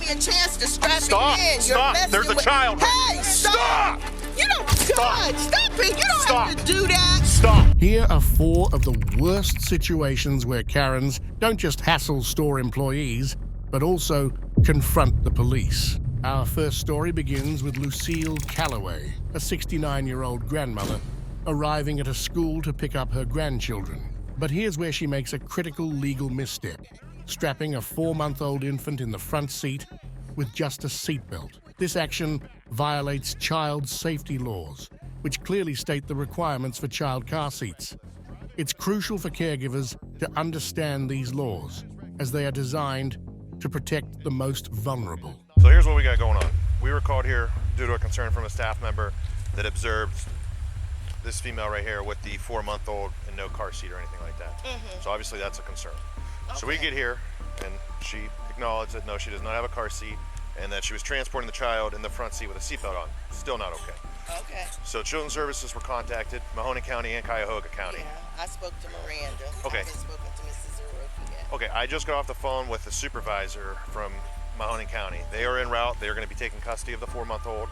a chance to strap Stop! it in. Stop! There's a child! Hey, stop! You don't... Stop! God, stop it! You don't Stop! have to do that! Stop! Here are 4 of the worst situations where Karens don't just hassle store employees, but also confront the police. Our first story begins with Lucille Calloway, a 69-year-old grandmother, arriving at a school to pick up her grandchildren. But here's where she makes a critical legal misstep, strapping a 4-month-old infant in the front seat with just a seatbelt. This action violates child safety laws, which clearly state the requirements for child car seats. It's crucial for caregivers to understand these laws, as they are designed to protect the most vulnerable. So here's what we got going on. We were called here due to a concern from a staff member that observed this female right here with the 4-month-old and no car seat or anything like that. So obviously that's a concern. So we get here and she acknowledged that no, she does not have a car seat and that she was transporting the child in the front seat with a seatbelt on. Still not okay. Okay. So Children's Services were contacted, Mahoney County and Cuyahoga County. Yeah, I spoke to Miranda. Okay. I haven't spoken to Mrs. Zeruki yet. Okay, I just got off the phone with the supervisor from Mahoney County. They are en route. They are going to be taking custody of the 4-month-old,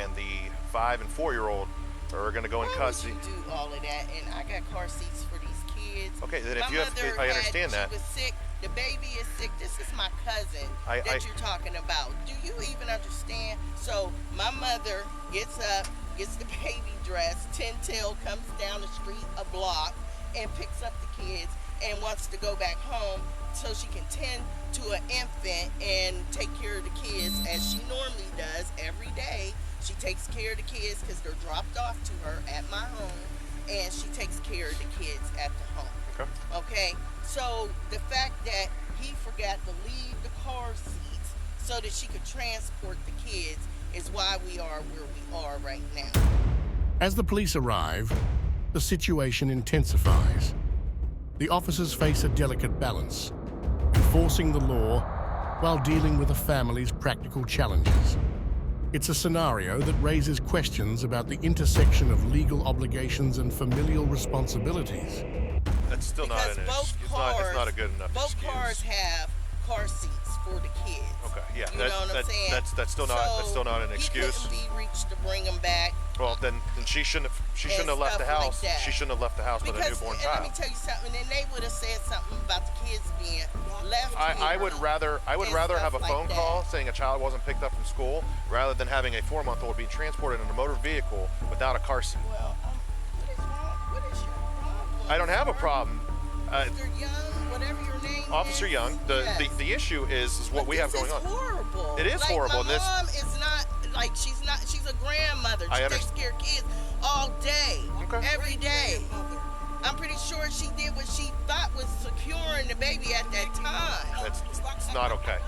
and the 5- and 4-year-old are going to go in custody. Why would you do all of that? And I got car seats for these kids. Okay, then if My you have, mother I understand she that. was sick. The baby is sick. This is my cousin that you're talking about. Do you even understand? So my mother gets up, gets the baby dressed, 10-tail comes down the street a block and picks up the kids and wants to go back home so she can tend to an infant and take care of the kids as she normally does every day. She takes care of the kids because they're dropped off to her at my home, and she takes care of the kids at the home. Okay? So the fact that he forgot to leave the car seats so that she could transport the kids is why we are where we are right now. As the police arrive, the situation intensifies. The officers face a delicate balance, enforcing the law while dealing with a family's practical challenges. It's a scenario that raises questions about the intersection of legal obligations and familial responsibilities. That's still not an excuse. It's not a good enough both excuse. Both cars have car seats for the kids. Okay, yeah, you know what I'm saying? That's still not an excuse. He couldn't be reached to bring them back. Well, then she shouldn't have left the house. She shouldn't have left the house with a newborn child. Let me tell you something. And they would have said something about the kids being left. I would rather have a phone call saying a child wasn't picked up from school rather than having a 4-month-old being transported in a motor vehicle without a car seat. Well, what is wrong? What is your problem? I don't have a problem. Mr. Young, whatever your name Officer is. Young, the issue is what we have going on. This is horrible. It is horrible. My mom is not, she's a grandmother. She takes care of kids all day, every day. I'm pretty sure she did what she thought was securing the baby at that time. It's not okay.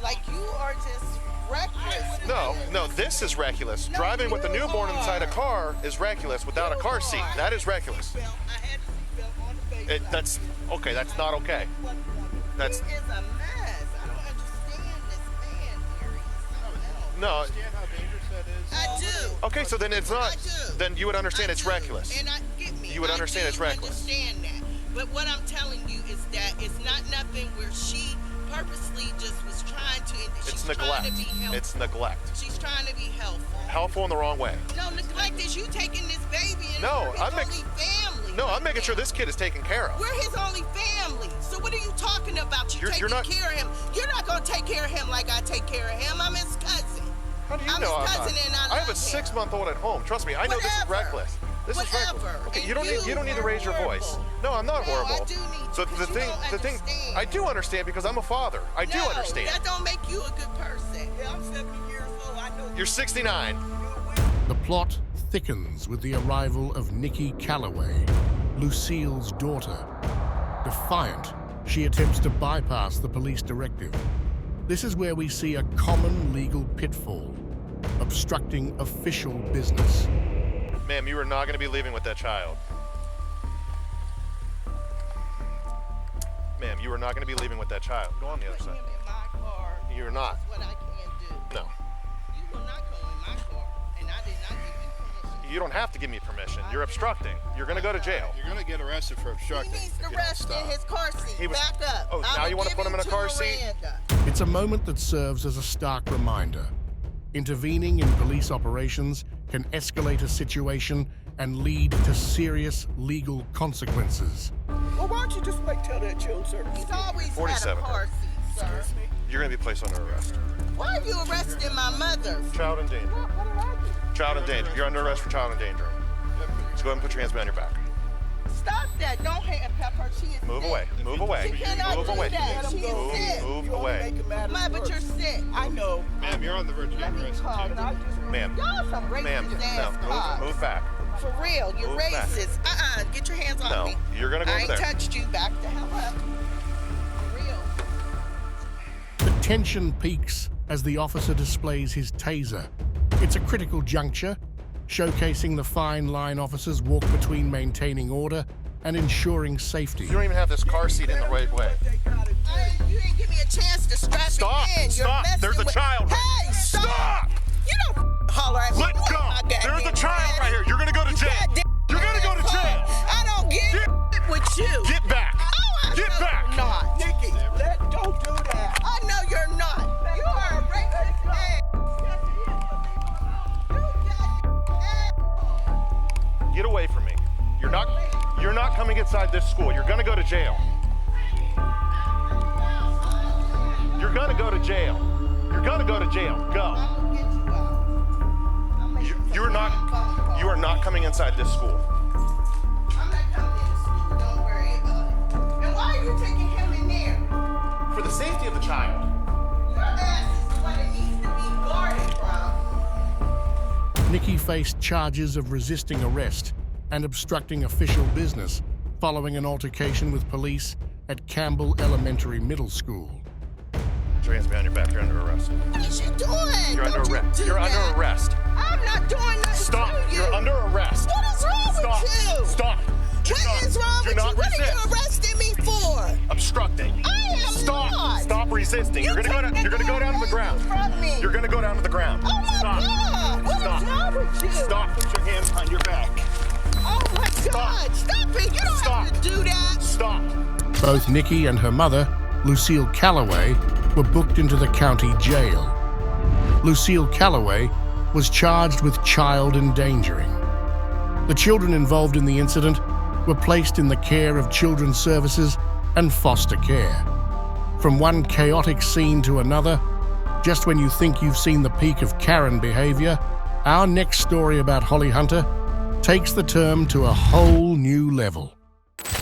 Like, you are just reckless. No, this is reckless. No, Driving with a you newborn are. inside a car is reckless without a car seat. That is reckless. That's okay. That's not okay. That's. It is a mess. I don't understand this man here. He's something else. No. Understand how dangerous that is? I do. Okay, so then it's not. I do. Then you would understand it's reckless. And get me. You would understand it's reckless. I understand that. But what I'm telling you is that it's not nothing where she purposely just was trying to. It's she's neglect. Trying to be helpful. It's neglect. She's trying to be helpful. Helpful in the wrong way. No, neglect is you taking this baby and No, we're his only family. No, right I'm making now. sure this kid is taken care of. We're his only family. So what are you talking about? You're taking care of him. You're not going to take care of him like I take care of him. I'm his cousin. How do you I'm know? his cousin and I have a love him. 6-month-old at home. Trust me, I know this is reckless. This is reckless. Okay, you don't need to raise your voice. No, I'm not horrible. I do need So to, the thing, I do understand because I'm a father. I do understand. That don't make you a good person. Yeah, I'm 70 years old. I know. You're 69. The plot thickens with the arrival of Nikki Calloway, Lucille's daughter. Defiant, she attempts to bypass the police directive. This is where we see a common legal pitfall: obstructing official business. Ma'am, you are not going to be leaving with that child. Ma'am, you are not going to be leaving with that child. Go on the other side. Him in my car. You're not. That's what I can do. No. You will not go in my car, and I did not give you permission. You don't have to give me permission. You're obstructing. You're going to go to jail. You're going to get arrested for obstructing. He needs if to you don't rest in stop. his car seat. Back up. Oh, now you want to put him in a car seat? Miranda. It's a moment that serves as a stark reminder. Intervening in police operations can escalate a situation and lead to serious legal consequences. Well, why don't you just wait till that child service? He's always had a 47. car seat, sir. You're going to be placed under arrest. Why are you arresting my mother? Child endangerment. What did I do? Child endangerment. You're under arrest for child endangering. So go ahead and put your hands behind your back. Stop that. Don't handcuff her. She is Move sick. away. Move away. She cannot Move do away. that. She is sick. Move You only away. make it matters Ma, but worse. you're sick. I know. Ma'am, you're on the verge of Let me arrest. call you. Ma'am. Y'all some Ma'am, racist ass no. cops. Move back. For real, you're Move back. racist. Get your hands off No, me. you're going to go I over ain't there. touched you. Back the hell up. For real. The tension peaks as the officer displays his taser. It's a critical juncture, showcasing the fine line officers walk between maintaining order and ensuring safety. You don't even have this car seat in the right way. You didn't give me a chance to strap Stop. it in. You're Stop. messing There's a with... child right Hey, here. stop. Stop. You don't holler at me. Let You go. ain't my There's a goddamn child right here. You're going to go to jail. goddamn You're going to go to jail. I don't get with you. Get back. Oh, I Get know back. you're not. Nikki, don't do that. I know you're not. You are a racist ass. Get away from me. You're not coming inside this school. You're going to go to jail. You're going to go to jail. You're going to go to jail. Go. I'm gonna get you out. I'll make some You are not coming inside this school. I'm not coming in school. Don't worry about it. And why are you taking him in there? For the safety of the child. Your ass is what it needs to be guarded from. Nikki faced charges of resisting arrest and obstructing official business following an altercation with police at Campbell Elementary Middle School. Put your hands behind your back. You're under arrest. What is you doing? You're Don't under you arrest. do You're that. under arrest. I'm not doing nothing Stop. to you. You're under arrest. What is wrong Stop. with you? Stop. Do What not- is wrong do with you? not What are resist. you arresting me for? Obstructing. I am Stop. not. Stop resisting. You're You gonna took go the down to the ground. from me. You're gonna go down to the ground. Oh my Stop. God! What is Stop. wrong with you? Stop. Put your hands behind your back. Oh my God! Stop it! You don't Stop. have to do that. Stop. Both Nikki and her mother, Lucille Calloway, were booked into the county jail. Lucille Calloway was charged with child endangering. The children involved in the incident were placed in the care of Children's Services and foster care. From one chaotic scene to another, just when you think you've seen the peak of Karen behavior, our next story about Holly Hunter takes the term to a whole new level.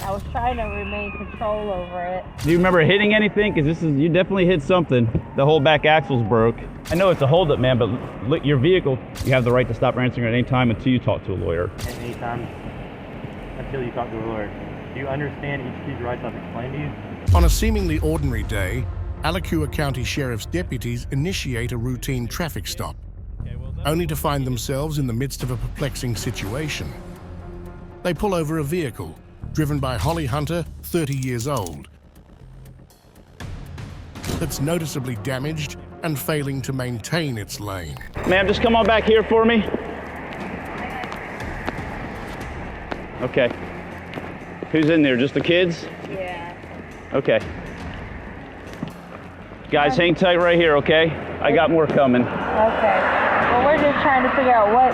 I was trying to remain control over it. Do you remember hitting anything? Because you definitely hit something. The whole back axle's broke. I know it's a holdup, man, but look, your vehicle, you have the right to stop answering at any time until you talk to a lawyer. At any time until you talk to a lawyer. Do you understand each of these rights I've explained to you? On a seemingly ordinary day, Alachua County Sheriff's deputies initiate a routine traffic stop, only to find themselves in the midst of a perplexing situation. They pull over a vehicle driven by Holly Hunter, 30 years old, that's noticeably damaged and failing to maintain its lane. Ma'am, just come on back here for me. Okay. Who's in there? Just the kids? Yeah. Okay. Guys, hang tight right here, okay? I got more coming. Okay. Well, we're just trying to figure out what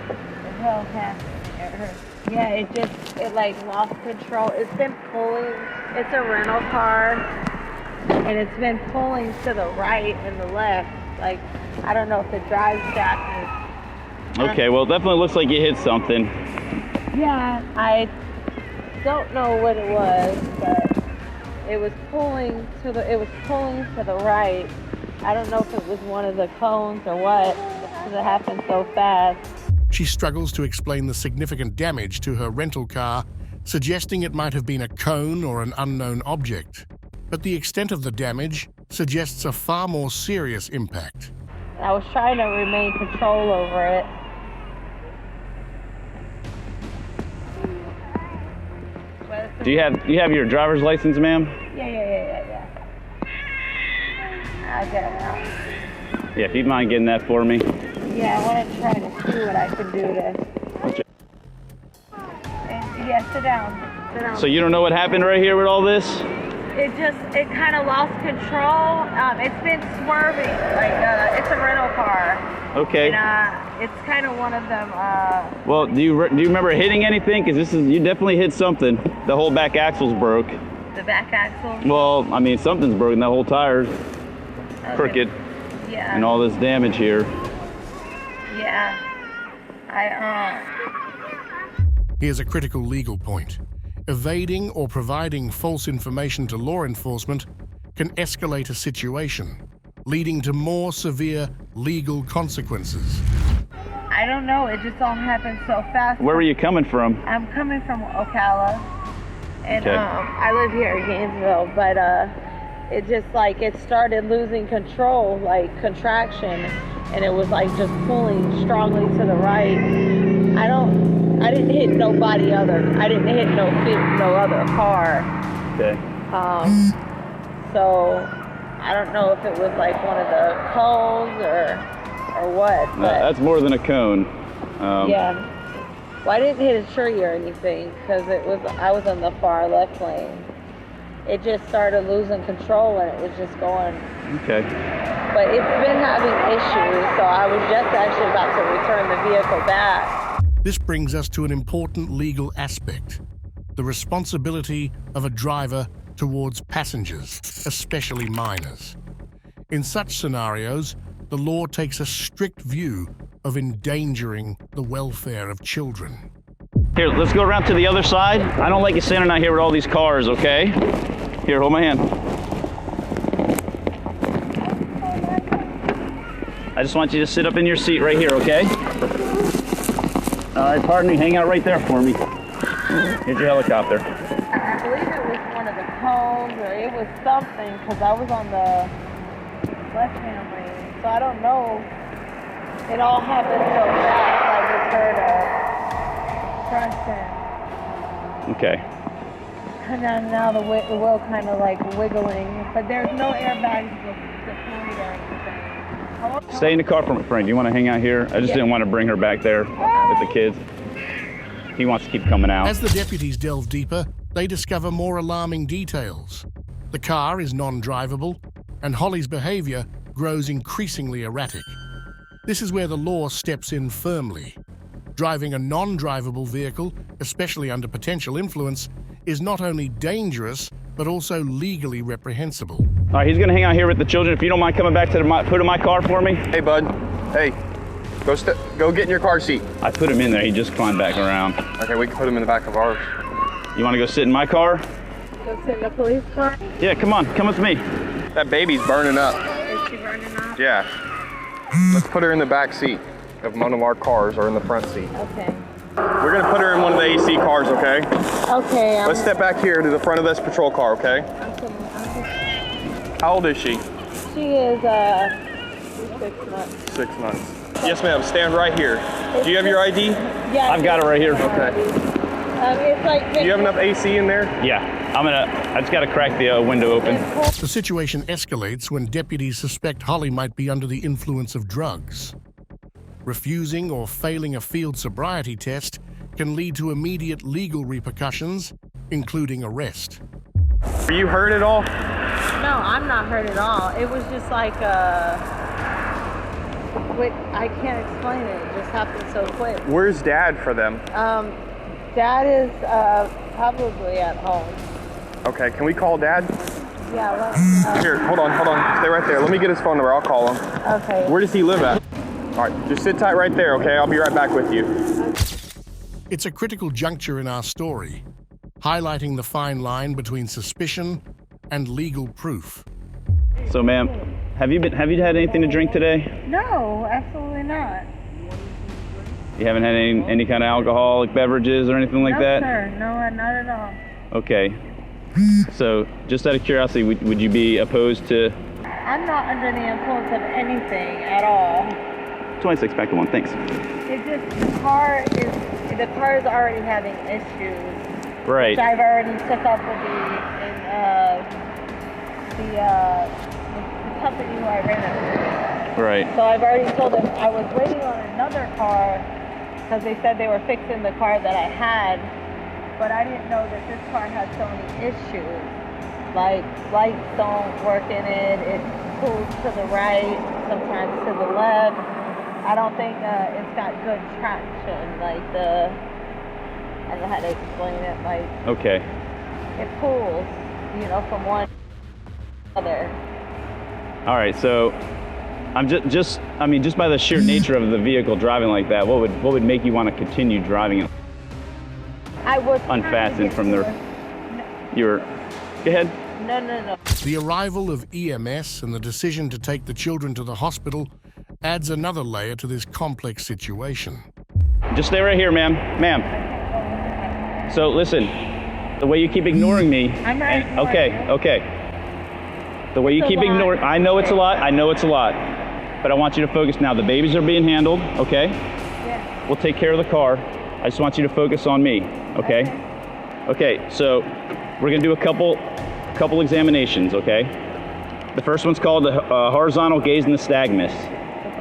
the hell happened. Yeah, it like lost control. It's been pulling. It's a rental car, and it's been pulling to the right and the left. Like, I don't know if the drive shaft is. Okay, well, it definitely looks like you hit something. Yeah, I don't know what it was, but it was pulling to the right. I don't know if it was one of the cones or what, because it happened so fast. She struggles to explain the significant damage to her rental car, suggesting it might have been a cone or an unknown object. But the extent of the damage suggests a far more serious impact. I was trying to remain control over it. Do you have your driver's license, ma'am? Yeah. I got it now. Yeah, if you mind getting that for me. Yeah, I want to try to see what I can do to. And, yeah, sit down. Sit down. So you don't know what happened right here with all this? it kind of lost control. It's been swerving, like it's a rental car. Okay. And it's kind of one of them. Well, do you remember hitting anything? Because you definitely hit something. The whole back axle's broke. The back axle? Well, I mean, something's broken. The whole tire's crooked. Yeah. And all this damage here. Yeah. Here's a critical legal point. Evading or providing false information to law enforcement can escalate a situation, leading to more severe legal consequences. I don't know. It just all happened so fast. Where were you coming from? I'm coming from Ocala. And Okay. I live here in Gainesville, but it just like it started losing control, like contraction, and it was like just pulling strongly to the right. I didn't hit nobody other. I didn't hit no other car. Okay. So I don't know if it was like one of the cones or what. But That's more than a cone. yeah. Well, I didn't hit a tree or anything because I was in the far left lane. It just started losing control and it was just going. Okay. But it's been having issues, so I was just actually about to return the vehicle back. This brings us to an important legal aspect, the responsibility of a driver towards passengers, especially minors. In such scenarios, the law takes a strict view of endangering the welfare of children. Here, let's go around to the other side. I don't like you standing out here with all these cars, okay? Here, hold my hand. I just want you to sit up in your seat right here, okay? All right, partner, hang out right there for me. Here's your helicopter. I believe it was one of the cones or it was something because I was on the left-hand lane, so I don't know. It all happened so fast, I just heard a crunching. Okay. And then now the wheel kind of like wiggling, but there's no airbags deployed or anything. Stay in the car for me, Frank. Do you want to hang out here? I just didn't want to bring her back there with the kids. He wants to keep coming out. As the deputies delve deeper, they discover more alarming details. The car is non-drivable, and Holly's behavior grows increasingly erratic. This is where the law steps in firmly. Driving a non-drivable vehicle, especially under potential influence, is not only dangerous, but also legally reprehensible. All right, he's gonna hang out here with the children. If you don't mind coming back to put in my car for me. Hey, bud. Hey, go get in your car seat. I put him in there. He just climbed back around. Okay, we can put him in the back of ours. You want to go sit in my car? Go sit in the police car? Yeah, come on, come with me. That baby's burning up. Is she burning up? Yeah. Let's put her in the back seat of one of our cars or in the front seat. Okay. We're gonna put her in one of the AC cars, okay? Okay. Let's step back here to the front of this patrol car, okay? How old is she? She is 6 months. 6 months. Yes, ma'am. Stand right here. Do you have your ID? Yeah. I've got it right here. Okay. It's like. Do you have enough AC in there? Yeah, I just gotta crack the window open. The situation escalates when deputies suspect Holly might be under the influence of drugs. Refusing or failing a field sobriety test can lead to immediate legal repercussions, including arrest. Are you hurt at all? No, I'm not hurt at all. It was just like I can't explain it. It just happened so quick. Where's Dad for them? Dad is probably at home. Okay, can we call Dad? Yeah. Here, hold on. Stay right there. Let me get his phone number. I'll call him. Okay. Where does he live at? All right, just sit tight right there, okay? I'll be right back with you. It's a critical juncture in our story, highlighting the fine line between suspicion and legal proof. So, ma'am, have you had anything to drink today? No, absolutely not. You haven't had any kind of alcoholic beverages or anything like that? No, sir. No, not at all. Okay. So, just out of curiosity, would you be opposed to? I'm not under the influence of anything at all. 26 back to 1, thanks. It just the car is already having issues. Right. Which I've already took up with the company who I rented. Right. So I've already told them I was waiting on another car because they said they were fixing the car that I had, but I didn't know that this car had so many issues. Like, lights don't work in it. It pulls to the right, sometimes to the left. I don't think it's got good traction. Like I don't know how to explain it. Like, Okay. it pulls, you know, from one to the other. All right, so I'm just by the sheer nature of the vehicle driving like that, what would make you want to continue driving it? I was Unfastened from the. Go ahead. No. The arrival of EMS and the decision to take the children to the hospital adds another layer to this complex situation. Just stay right here, ma'am. Ma'am. So listen, the way you keep ignoring me. I'm not ignoring you. Okay. The way you keep ignoring, I know it's a lot, but I want you to focus now. The babies are being handled, okay? Yeah. We'll take care of the car. I just want you to focus on me, okay? Okay, so we're gonna do a couple examinations, okay? The first one's called the horizontal gaze and nystagmus,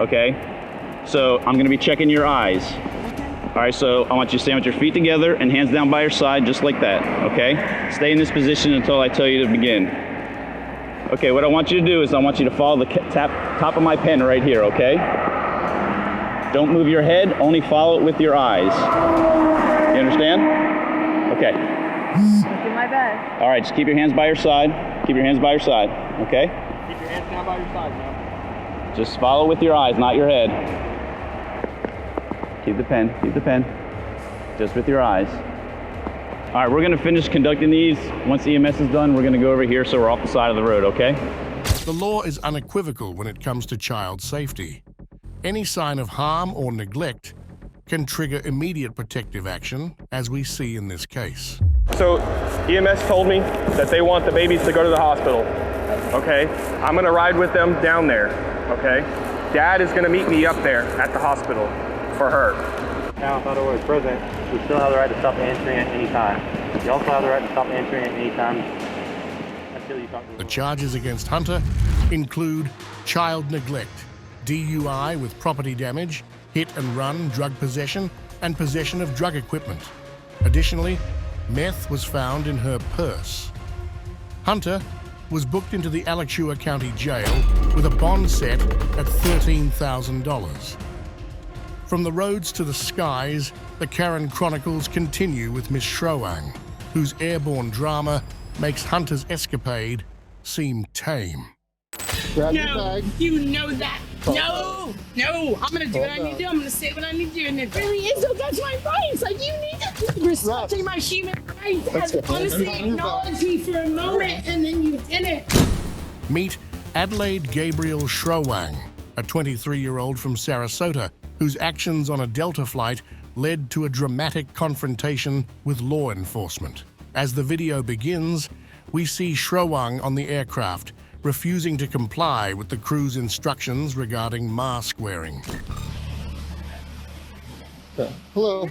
okay? So I'm gonna be checking your eyes. All right, so I want you to stand with your feet together and hands down by your side, just like that, okay? Stay in this position until I tell you to begin. Okay, what I want you to do is I want you to follow the top of my pen right here, okay? Don't move your head, only follow it with your eyes. You understand? Okay. I'll do my best. All right, just keep your hands by your side. Keep your hands by your side, okay? Keep your hands down by your side, man. Just follow with your eyes, not your head. Keep the pen, just with your eyes. All right, we're gonna finish conducting these. Once EMS is done, we're gonna go over here so we're off the side of the road, okay? The law is unequivocal when it comes to child safety. Any sign of harm or neglect can trigger immediate protective action, as we see in this case. So EMS told me that they want the babies to go to the hospital. Okay, I'm gonna ride with them down there. Okay, Dad is gonna meet me up there at the hospital for her. Now, in other words, present, we still have the right to stop answering at any time. You also have the right to stop answering at any time until you talk to The charges against Hunter include child neglect, DUI with property damage, hit and run drug possession, and possession of drug equipment. Additionally, meth was found in her purse. Hunter was booked into the Alachua County Jail with a bond set at $13,000. From the roads to the skies, the Karen Chronicles continue with Miss Shrowang, whose airborne drama makes Hunter's escapade seem tame. Grab your bag. You know that. No, I'm gonna do what I need to do. I'm gonna say what I need to do, and it really is. So that's my rights. Like, you need to respect my human rights. Honestly, acknowledge me for a moment, and then you didn't. Meet Adelaide Gabriel Shrowang, a 23-year-old from Sarasota, whose actions on a Delta flight led to a dramatic confrontation with law enforcement. As the video begins, we see Shrowang on the aircraft, refusing to comply with the crew's instructions regarding mask wearing. Hello.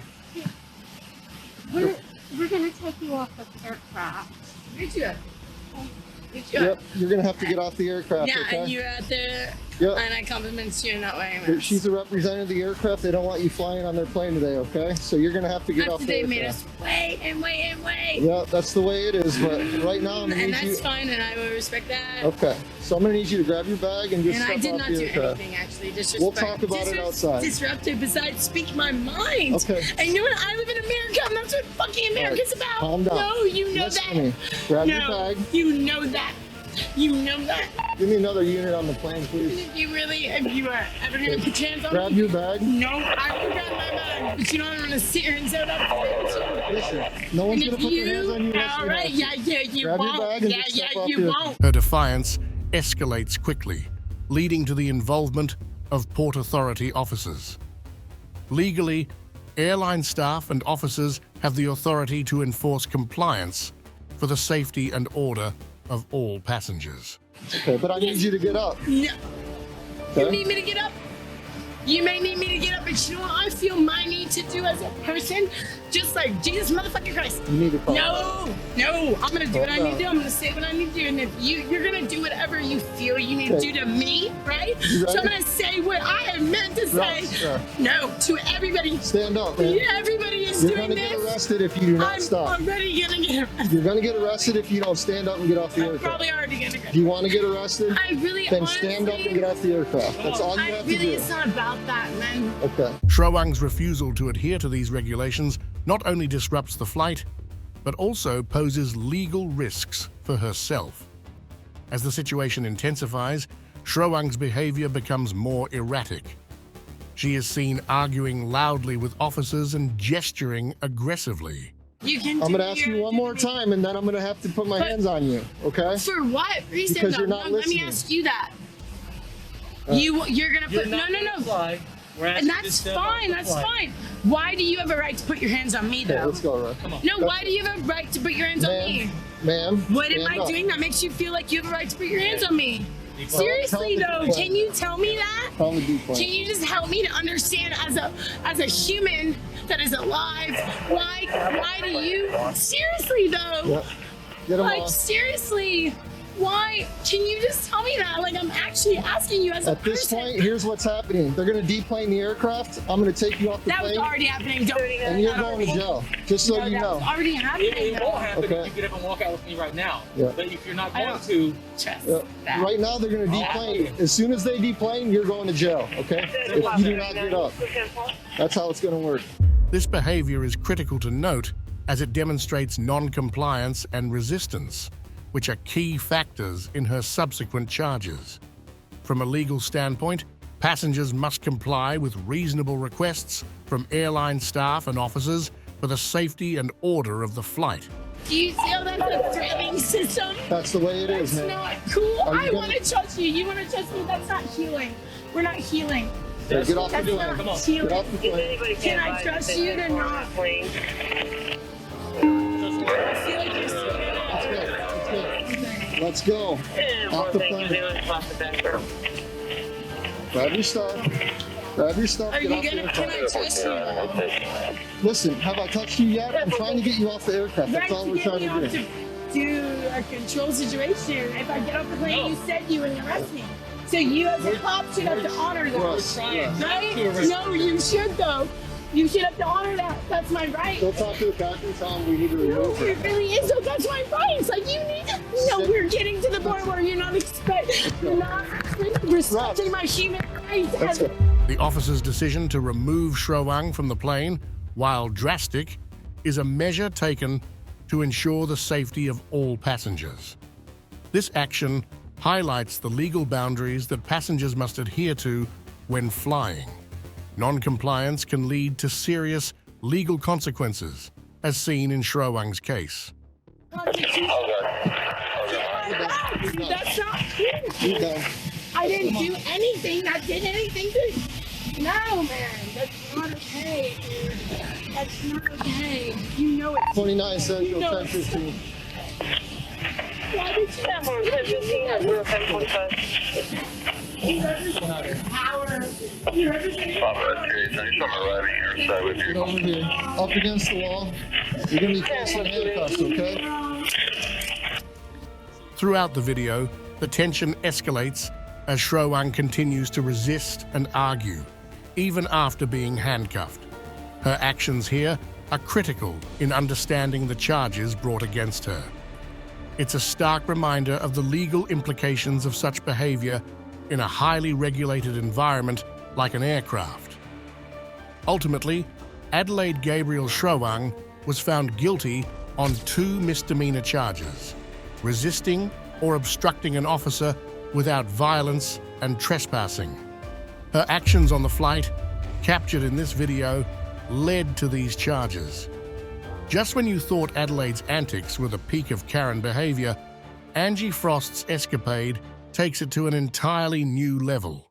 We're gonna take you off the aircraft. Yep, you're gonna have to get off the aircraft. Yeah, okay? and you're at the. Yep. And I compliment you not wearing masks. She's a representative of the aircraft. They don't want you flying on their plane today, okay? So you're gonna have to get off the They aircraft. made us wait and wait and wait. Yeah, that's the way it is. But right now, I'm gonna And need you. that's fine, and I will respect that. Okay, so I'm gonna need you to grab your bag and just And step I did off not the do aircraft. anything, actually. Disrespect. We'll talk about it outside. Disruptive, besides speak my mind. Okay. And you know what? I live in America, and that's what fucking America's about. Calm down. No, you know Listen that. to me. Grab no, your bag. You know that. You know that. Give me another unit on the plane, please. You really, if you are ever going to put your hands on Grab me? your bag. No, I will grab my bag. But you know, I'm going to sit here and say what I'm saying. Listen, no one's going to put their hands on you. All right, yeah, you Grab won't. your bag and just step off you the- won't. Her defiance escalates quickly, leading to the involvement of Port Authority officers. Legally, airline staff and officers have the authority to enforce compliance for the safety and order of all passengers. Okay, but I need you to get up. No. Okay? You need me to get up? You may need me to get up, but you know what I feel my need to do as a person? Just like Jesus motherfucking Christ. You need to call No, I'm gonna do what I need to do. I'm gonna say what I need to do. And if you're gonna do whatever you feel you need to do to me, right? So I'm gonna say what I have meant to say. No, to everybody. Stand up, man. Yeah, everybody is You're doing gonna this. get arrested if you do not stop. I'm already gonna get arrested. You're gonna get arrested if you don't stand up and get off the I'm aircraft. probably already gonna get Do you want to get arrested? I really Then honestly, stand up and get off the aircraft. That's all you have to do. It's not about that, man. Okay. Shrowang's refusal to adhere to these regulations not only disrupts the flight, but also poses legal risks for herself. As the situation intensifies, Shrowang's behavior becomes more erratic. She is seen arguing loudly with officers and gesturing aggressively. I'm going to ask you one more time, and then I'm going to have to put my hands on you, okay? For what reason? Because you're not Let me listening. ask you that. You're going to put... No. And that's fine, that's fine. Why do you have a right to put your hands on me, though? Okay, let's go, Ron. Come on. No, why do you have a right to put your hands on me? Ma'am, What am I stand up. doing that makes you feel like you have a right to put your hands on me? Seriously, though, can you tell me that? Call the deep Can you just help me to understand as a human that is alive, why do you... Seriously, though. Yep. Get him Like, off. seriously, why? Can you just tell me that? Like, I'm actually asking you as a At this person. point, here's what's happening. They're going to deplane the aircraft. I'm going to take you off the That was plane. already happening. Don't And you're going to jail, just so you that know. was already happening. It won't happen Okay. if you get up and walk out with me right now. Yeah. But if you're not I going don't to, trust Yeah. that. Right now, they're going to deplane. As soon as they deplane, you're going to jail, okay? If you do not get up. That's how it's going to work. This behavior is critical to note as it demonstrates non-compliance and resistance, which are key factors in her subsequent charges. From a legal standpoint, passengers must comply with reasonable requests from airline staff and officers for the safety and order of the flight. Do you feel that's a threatening system? That's the way it is, That's man. not cool. Are you I gonna- want to trust you. You want to trust me? That's not healing. We're not healing. So get off the That's plane. not Come on. healing. Get off the plane. Can I trust you to not? I feel like you're scared. Let's go. Off the plane. Grab your stuff. Grab your stuff. Are Get you off the gonna? Can aircraft. I trust you? Listen, have I touched you yet? I'm trying to get you off the aircraft. That's Right all to we're get trying me to off do. to do a control situation. If I get off the plane, you said you would arrest me. So you as a cop should have to honor that. Yes, yes. Right? No, you should though. You should have to honor that. That's my right. Go talk to the captain and tell him we need to No, remove it her. really is. So that's my right. It's like you need to. No, we're getting to the point where you're not respecting my human rights. Let's go. The officer's decision to remove Shrowang from the plane, while drastic, is a measure taken to ensure the safety of all passengers. This action highlights the legal boundaries that passengers must adhere to when flying. Non-compliance can lead to serious legal consequences, as seen in Shrowang's case. That's not cool. You're done. I didn't do anything that did anything to. No, man. That's not okay, dude. That's not okay. You know it. 29 Central, You know 1015. Why did you have You represent power. You represent power. Get over here. Up against the wall. You're going to be placed in handcuffs, okay? Throughout the video, the tension escalates as Shrowang continues to resist and argue, even after being handcuffed. Her actions here are critical in understanding the charges brought against her. It's a stark reminder of the legal implications of such behavior in a highly regulated environment like an aircraft. Ultimately, Adelaide Gabriel Shrowang was found guilty on 2 misdemeanor charges: resisting or obstructing an officer without violence and trespassing. Her actions on the flight, captured in this video, led to these charges. Just when you thought Adelaide's antics were the peak of Karen behavior, Angie Frost's escapade takes it to an entirely new level.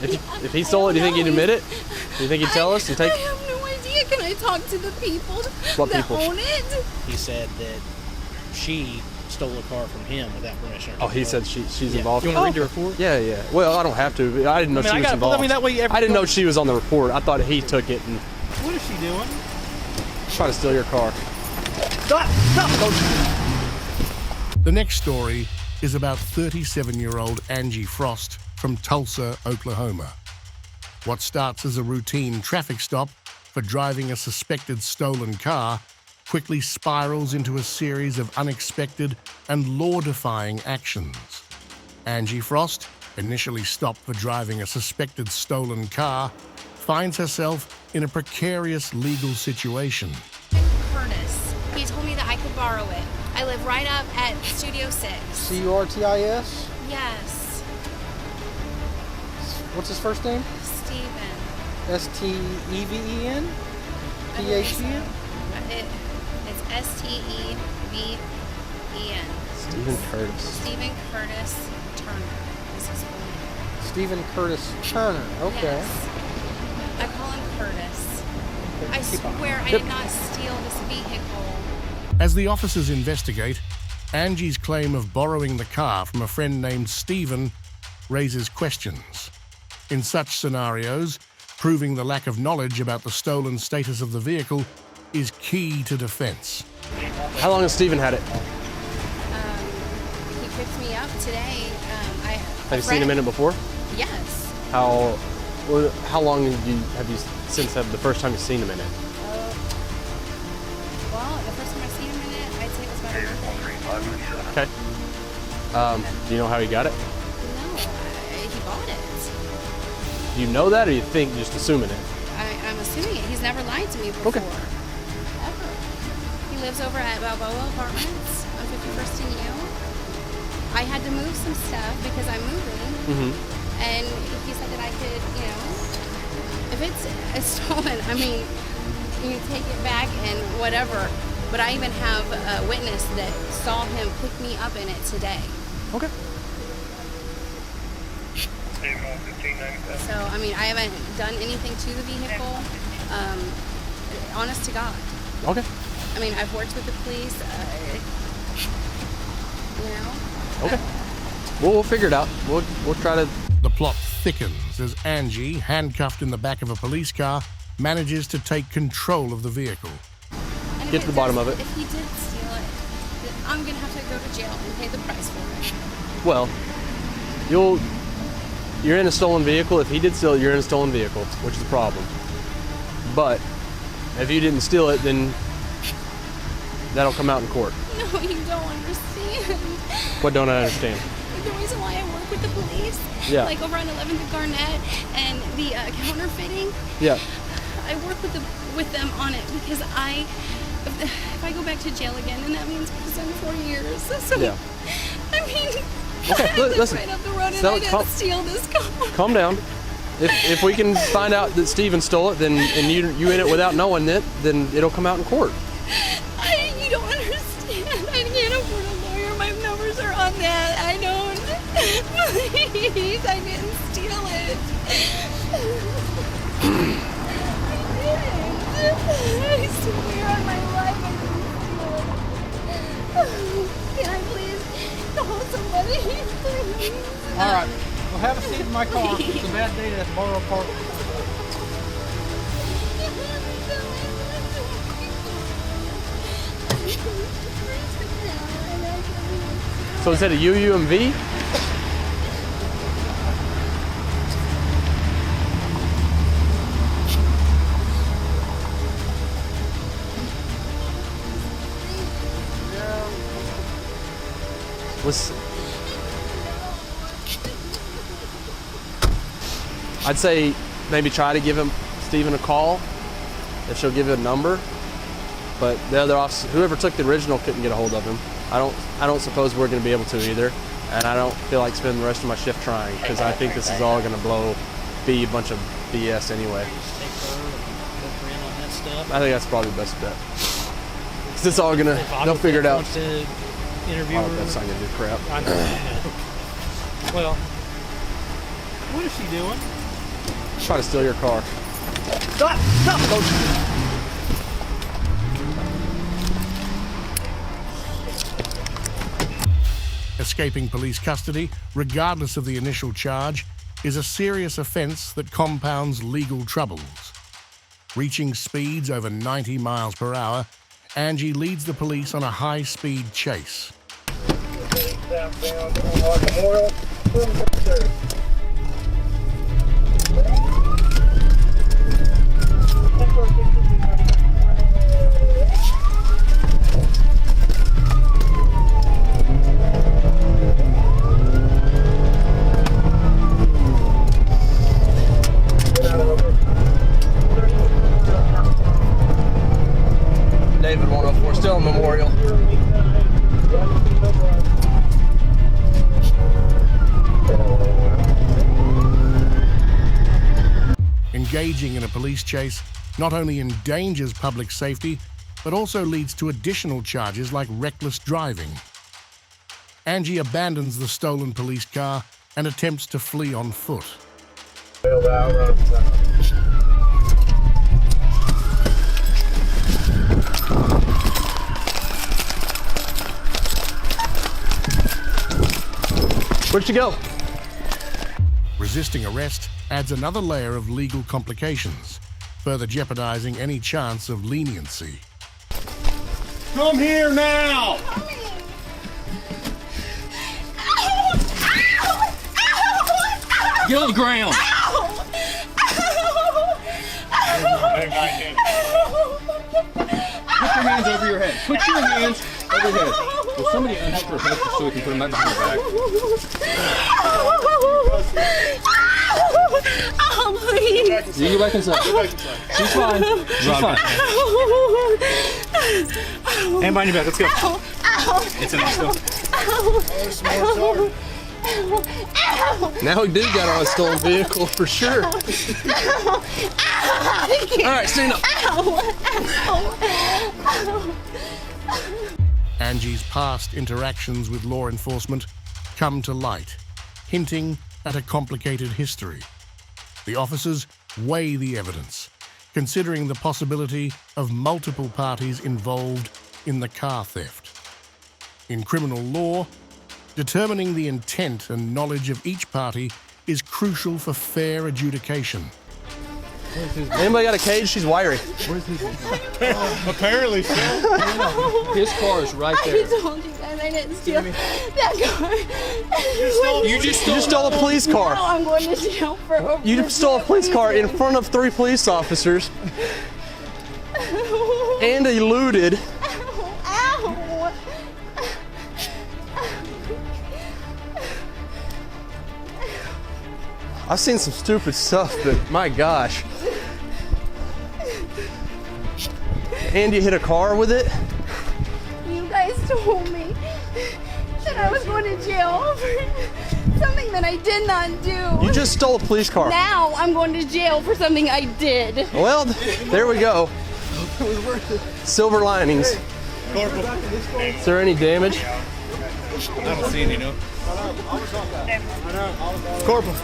If he stole it, do you think he'd admit it? Do you think he'd tell us? I have no idea. Can I talk to the people What that people? own it? He said that she stole a car from him without permission. Oh, he said she's involved. You want to read the report? Yeah, yeah. Well, I don't have to. But I didn't know she was involved. I mean, that way I didn't know she was on the report. I thought he took it and What is she doing? trying to steal your car. Stop! The next story is about 37-year-old Angie Frost from Tulsa, Oklahoma. What starts as a routine traffic stop for driving a suspected stolen car quickly spirals into a series of unexpected and law-defying actions. Angie Frost, initially stopped for driving a suspected stolen car, finds herself in a precarious legal situation. Curtis. He told me that I could borrow it. I live right up at Studio 6. C-U-R-T-I-S? Yes. What's his first name? Steven. S-T-E-V-E-N? P-H-E-N? It's S-T-E-V-E-N. Stephen Curtis. Stephen Curtis Turner is his full name. Stephen Curtis Turner. Okay. Yes. I call him Curtis. I swear I did not steal this vehicle. As the officers investigate, Angie's claim of borrowing the car from a friend named Stephen raises questions. In such scenarios, proving the lack of knowledge about the stolen status of the vehicle is key to defense. How long has Stephen had it? He picked me up today. Have you seen him in it before? Yes. How long have you since the first time you've seen him in it? Well, the first time I seen him in it, I'd say it was about a month. Okay. Do you know how he got it? No, he bought it. Do you know that, or you think just assuming it? I'm assuming it. He's never lied to me before. Okay. Ever. He lives over at Balboa Apartments on 51st and U. I had to move some stuff because I'm moving. Mm-hmm. And he said that I could, if it's stolen, I mean, you can take it back and whatever. But I even have a witness that saw him pick me up in it today. Okay. So, I mean, I haven't done anything to the vehicle. Honest to God. Okay. I mean, I've worked with the police, Okay. Well, we'll figure it out. We'll try to... The plot thickens as Angie, handcuffed in the back of a police car, manages to take control of the vehicle. And Get to the bottom of it. If he did steal it, I'm going to have to go to jail and pay the price for it. Well, you're in a stolen vehicle. If he did steal it, you're in a stolen vehicle, which is a problem. But if you didn't steal it, then that'll come out in court. No, you don't understand. What don't I understand? The reason why I work with the police, like over on 11th and Garnett and the counterfeiting, I work with them on it because if I go back to jail again, then that means prison 4 years. So, I mean, okay, I live listen. right up the road and I didn't steal this car. Calm down. If we can find out that Steven stole it, then and you in it without knowing it, then it'll come out in court. You don't understand. I can't afford a lawyer. My numbers are on that. I don't. Please, I didn't steal it. I swear on my life I didn't steal it. Can I please call somebody? Please. All right. Well, have a seat in my car. It's a bad day to borrow a car. So is that a UUMV? I'd say maybe try to give Steven a call if she'll give you a number. But the other officer, whoever took the original, couldn't get a hold of him. I don't suppose we're going to be able to either, and I don't feel like spending the rest of my shift trying because I think this is all going to be a bunch of BS anyway. I think that's probably the best bet. Cause it's all they'll figure it out. That's not gonna do crap. I know. Well, what is she doing? Trying to steal your car. Stop! escaping police custody, regardless of the initial charge, is a serious offence that compounds legal troubles. Reaching speeds over 90 miles per hour, Angie leads the police on a high-speed chase. David 104, still in Memorial. Engaging in a police chase not only endangers public safety, but also leads to additional charges like reckless driving. Angie abandons the stolen police car and attempts to flee on foot. Where'd she go? Resisting arrest adds another layer of legal complications, further jeopardizing any chance of leniency. Come here now! Get on the ground! Put your hands over your head. Put your hands over your head. Will somebody unhook her head so we can put them back behind her back? Oh, please. You go back inside. She's fine. She's fine. Hand behind your back. Let's go. It's in still. Now we do got on a stolen vehicle for sure. All right, stand up. Angie's past interactions with law enforcement come to light, hinting at a complicated history. The officers weigh the evidence, considering the possibility of multiple parties involved in the car theft. In criminal law, determining the intent and knowledge of each party is crucial for fair adjudication. Anybody got a cage? She's wiry. Apparently so. His car is right there. I told you guys I didn't steal that car. You just stole a police car. Now I'm going to jail for over. You stole a police car in front of 3 police officers and eluded. Ow. I've seen some stupid stuff, but my gosh. And you hit a car with it? You guys told me that I was going to jail for something that I did not do. You just stole a police car. Now I'm going to jail for something I did. Well, there we go. Silver linings. Is there any damage? I don't see any, no. Corporal.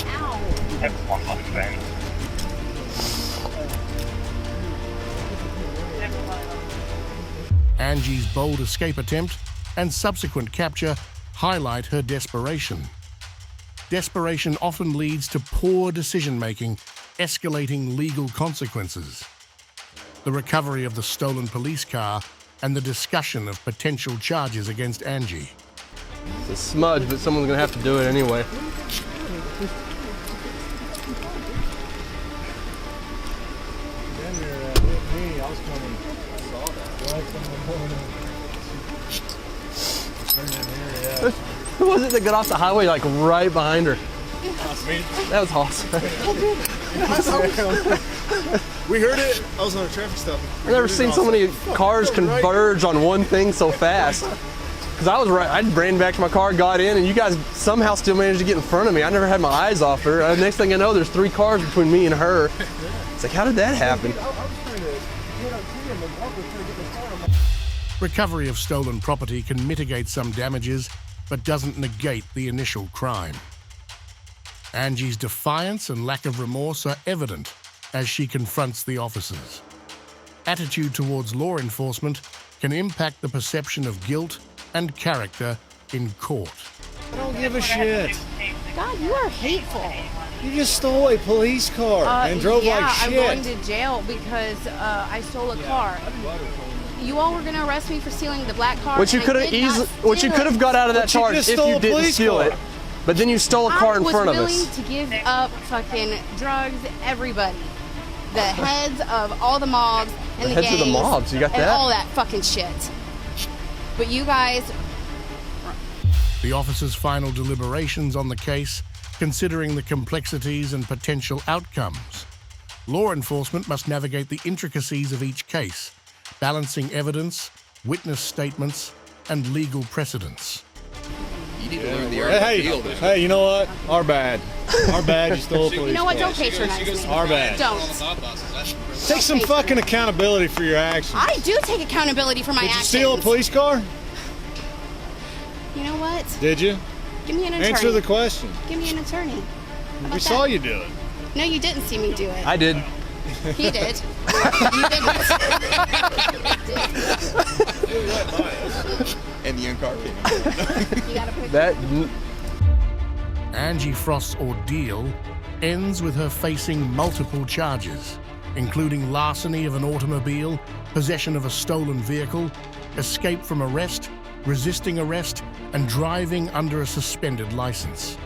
Ow. Angie's bold escape attempt and subsequent capture highlight her desperation. Desperation often leads to poor decision-making, escalating legal consequences. The recovery of the stolen police car and the discussion of potential charges against Angie. It's a smudge, but someone's gonna have to do it anyway. Who was it that got off the highway like right behind her? That was awesome. We heard it. I was on a traffic stop. I've never seen so many cars converge on one thing so fast. Because I was right, I ran back to my car, got in, and you guys somehow still managed to get in front of me. I never had my eyes off her. Next thing I know, there's 3 cars between me and her. It's like, how did that happen? Recovery of stolen property can mitigate some damages, but doesn't negate the initial crime. Angie's defiance and lack of remorse are evident as she confronts the officers. attitude towards law enforcement can impact the perception of guilt and character in court. I don't give a shit. God, you are hateful. You just stole a police car and drove like shit. Yeah, I'm going to jail because I stole a car. You all were going to arrest me for stealing the black car. Which you could have got out of that charge if you didn't steal it. But then you stole a car in front of us. I was willing to give up fucking drugs, everybody. The heads of all the mobs and the gangs. Heads of the mobs, you got that? And all that fucking shit. But you guys... The officers' final deliberations on the case, considering the complexities and potential outcomes. Law enforcement must navigate the intricacies of each case, balancing evidence, witness statements, and legal precedents. You need to learn the art of the field. Hey, you know what? Our bad. Our bad, you stole a police car. You know what? Don't patronize me. Our bad. Don't. Take some fucking accountability for your actions. I do take accountability for my actions. Did you steal a police car? You know what? Did you? Give me an attorney. Answer the question. Give me an attorney. We saw you do it. No, you didn't see me do it. I did. He did. You didn't. And the car came. You gotta put that. Angie Frost's ordeal ends with her facing multiple charges, including larceny of an automobile, possession of a stolen vehicle, escape from arrest, resisting arrest, and driving under a suspended license.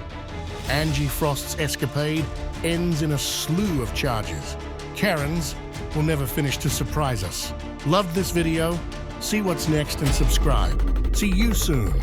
Angie Frost's escapade ends in a slew of charges. Karen's will never finish to surprise us. Loved this video? See what's next and subscribe. See you soon.